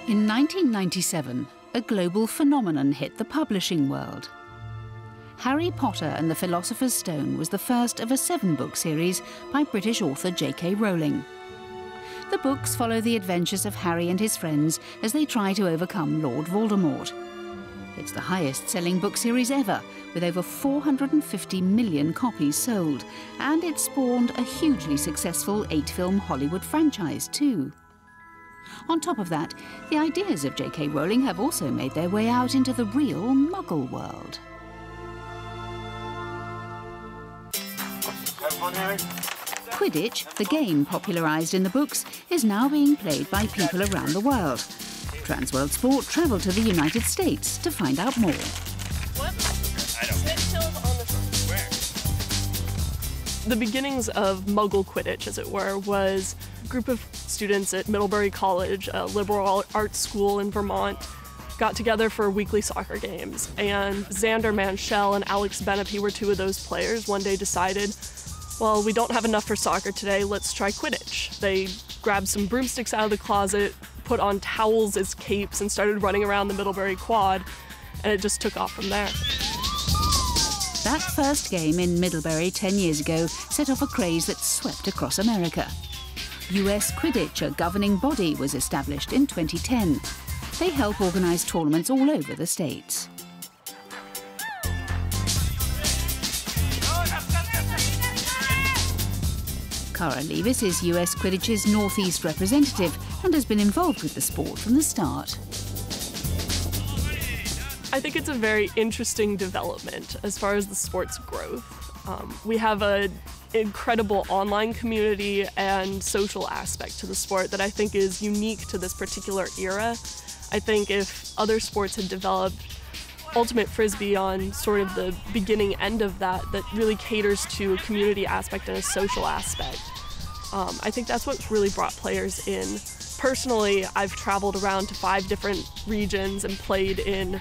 In 1997, a global phenomenon hit the publishing world. Harry Potter and the Philosopher's Stone was the first of a 7-book series by British author J.K. Rowling. The books follow the adventures of Harry and his friends as they try to overcome Lord Voldemort. It's the highest-selling book series ever, with over 450 million copies sold, and it spawned a hugely successful 8-film Hollywood franchise too. On top of that, the ideas of J.K. Rowling have also made their way out into the real Muggle world. Quidditch, the game popularised in the books, is now being played by people around the world. Transworld Sport travelled to the United States to find out more. The beginnings of Muggle Quidditch, as it were, was a group of students at Middlebury College, a liberal arts school in Vermont, got together for weekly soccer games. And Xander Manshell and Alex Benepe were 2 of those players. One day decided, well, we don't have enough for soccer today, let's try Quidditch. They grabbed some broomsticks out of the closet, put on towels as capes, and started running around the Middlebury quad, and it just took off from there. That first game in Middlebury 10 years ago set off a craze that swept across America. US Quidditch, a governing body, was established in 2010. They help organise tournaments all over the States. Cara Levis is US Quidditch's Northeast representative and has been involved with the sport from the start. I think it's a very interesting development as far as the sport's growth. We have an incredible online community and social aspect to the sport that I think is unique to this particular era. I think if other sports had developed Ultimate Frisbee on sort of the beginning end of that really caters to a community aspect and a social aspect, I think that's what's really brought players in. Personally, I've traveled around to 5 different regions and played in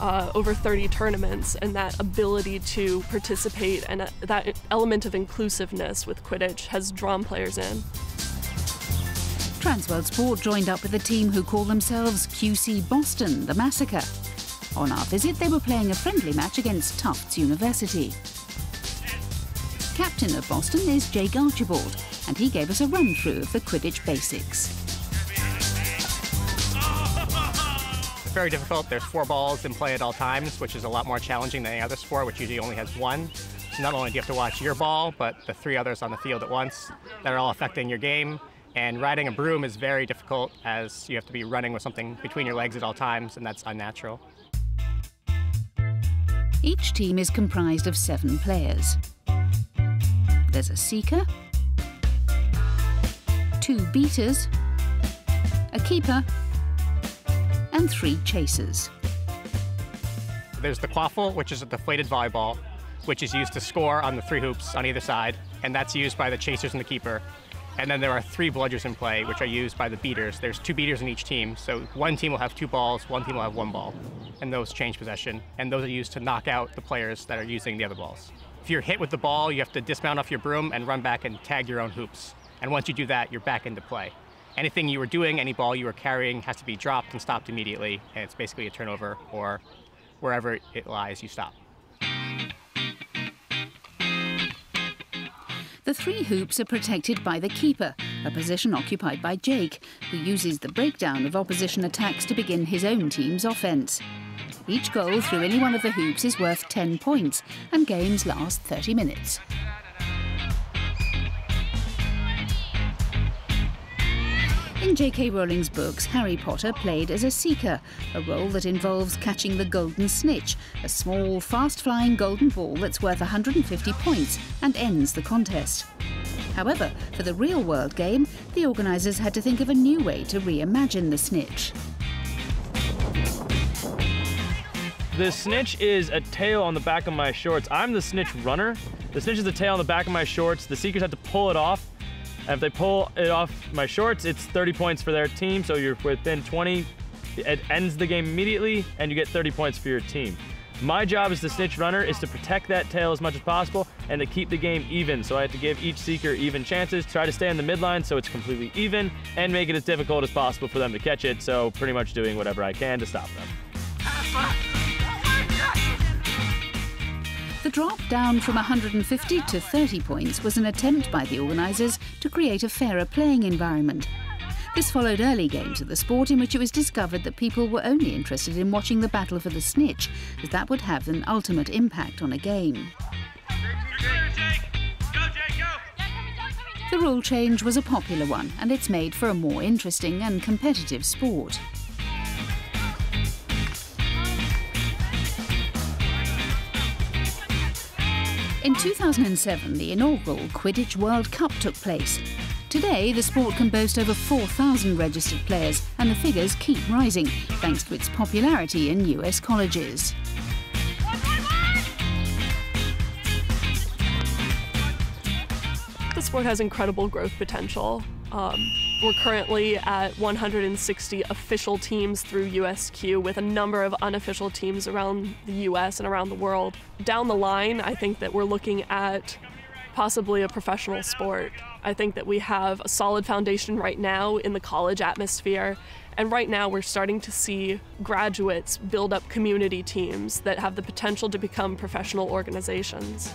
over 30 tournaments, and that ability to participate and that element of inclusiveness with Quidditch has drawn players in. Transworld Sport joined up with a team who call themselves QC Boston, the Massacre. On our visit, they were playing a friendly match against Tufts University. Captain of Boston is Jake Archibald, and he gave us a run-through of the Quidditch Basics. It's very difficult. There's 4 balls in play at all times, which is a lot more challenging than any other sport, which usually only has 1. So not only do you have to watch your ball, but the 3 others on the field at once that are all affecting your game. And riding a broom is very difficult, as you have to be running with something between your legs at all times, and that's unnatural. Each team is comprised of 7 players. There's a seeker, 2 beaters, a keeper, and 3 chasers. There's the quaffle, which is a deflated volleyball, which is used to score on the 3 hoops on either side, and that's used by the chasers and the keeper. And then there are 3 bludgers in play, which are used by the beaters. There's 2 beaters in each team, so one team will have 2 balls, one team will have 1 ball, and those change possession, and those are used to knock out the players that are using the other balls. If you're hit with the ball, you have to dismount off your broom and run back and tag your own hoops. And once you do that, you're back into play. Anything you were doing, any ball you were carrying, has to be dropped and stopped immediately, and it's basically a turnover, or wherever it lies, you stop. The 3 hoops are protected by the keeper, a position occupied by Jake, who uses the breakdown of opposition attacks to begin his own team's offence. Each goal through any one of the hoops is worth 10 points, and games last 30 minutes. In J.K. Rowling's books, Harry Potter played as a seeker, a role that involves catching the golden snitch, a small, fast-flying golden ball that's worth 150 points and ends the contest. However, for the real-world game, the organisers had to think of a new way to reimagine the snitch. The snitch is a tail on the back of my shorts. I'm the snitch runner. The snitch is the tail on the back of my shorts. The seekers have to pull it off. And if they pull it off my shorts, it's 30 points for their team. So you're within 20. It ends the game immediately, and you get 30 points for your team. My job as the snitch runner is to protect that tail as much as possible and to keep the game even. So I have to give each seeker even chances, try to stay in the midline so it's completely even, and make it as difficult as possible for them to catch it. So pretty much doing whatever I can to stop them. The drop down from 150 to 30 points was an attempt by the organisers to create a fairer playing environment. This followed early games of the sport in which it was discovered that people were only interested in watching the battle for the snitch, as that would have an ultimate impact on a game. The rule change was a popular one, and it's made for a more interesting and competitive sport. In 2007, the inaugural Quidditch World Cup took place. Today, the sport can boast over 4,000 registered players, and the figures keep rising, thanks to its popularity in US colleges. The sport has incredible growth potential. We're currently at 160 official teams through USQ, with a number of unofficial teams around the US and around the world. Down the line, I think that we're looking at possibly a professional sport. I think that we have a solid foundation right now in the college atmosphere, and right now we're starting to see graduates build up community teams that have the potential to become professional organizations.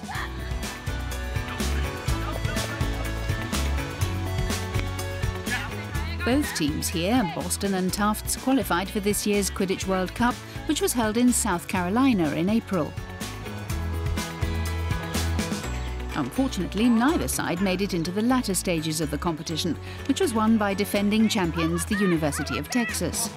Both teams here, Boston and Tufts, qualified for this year's Quidditch World Cup, which was held in South Carolina in April. Unfortunately, neither side made it into the latter stages of the competition, which was won by defending champions, the University of Texas.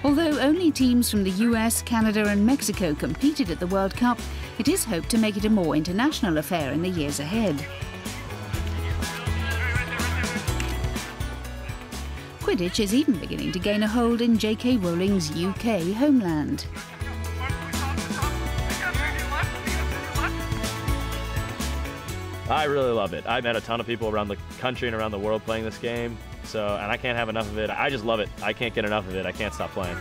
Although only teams from the US, Canada and Mexico competed at the World Cup, it is hoped to make it a more international affair in the years ahead. Quidditch is even beginning to gain a hold in J.K. Rowling's UK homeland. I really love it. I've met a ton of people around the country and around the world playing this game, and I can't have enough of it. I just love it. I can't get enough of it. I can't stop playing.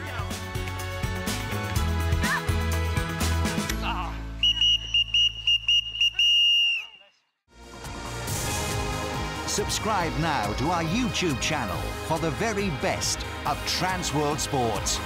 Subscribe now to our YouTube channel for the very best of Trans World Sports.